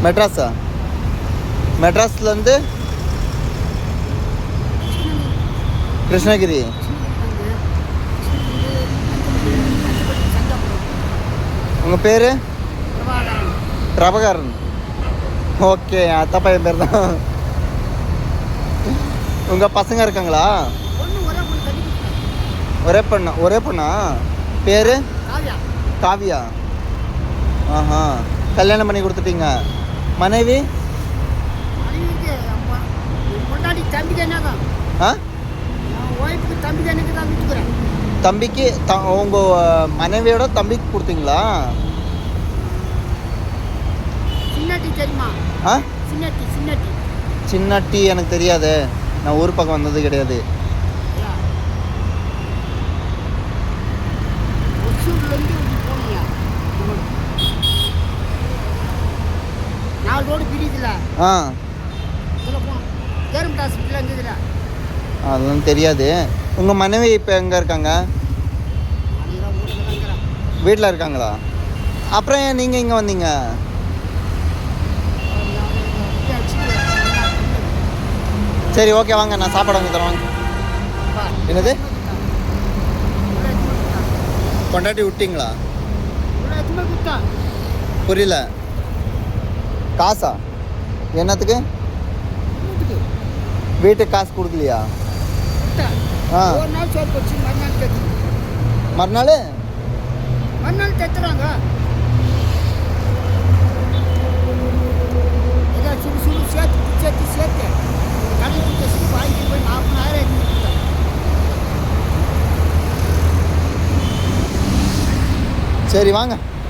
மெட்ராஸா? மெட்ராஸ்லேருந்து கிருஷ்ணகிரி. உங்கள் பேர்? பிரபாகரன். ஓகே, அத்தா பையன் பேர் தான். உங்கள் பசங்க இருக்காங்களா? ஒரே பொண்ணா? பேர்? காவியா. ஆஹா, கல்யாணம் பண்ணி கொடுத்துட்டீங்க. மனைவி? ஆ, தம்பிக்கு உங்கள் மனைவியோட தம்பிக்கு கொடுத்தீங்களா? ஆ, சின்னட்டி எனக்கு தெரியாது. நான் ஊர் பக்கம் வந்தது கிடையாது. ஆ, அதெல்லாம் தெரியாது. உங்கள் மனைவி இப்போ எங்கே இருக்காங்க? வீட்டில் இருக்காங்களா? அப்புறம் ஏன் நீங்கள் இங்கே வந்தீங்க? சரி, ஓகே, வாங்க, நான் சாப்பாடு வாங்கி தரேன். வாங்க. என்னது? கொண்டாட்டி விட்டீங்களா? புரியல. காசா? என்னத்துக்கு? வீட்டுக்கு காசு கொடுக்கலையா? ஆ, மறுநாள் தைத்துறாங்க. சேர்த்து வாங்கி போய் 40,000. சரி, வாங்க.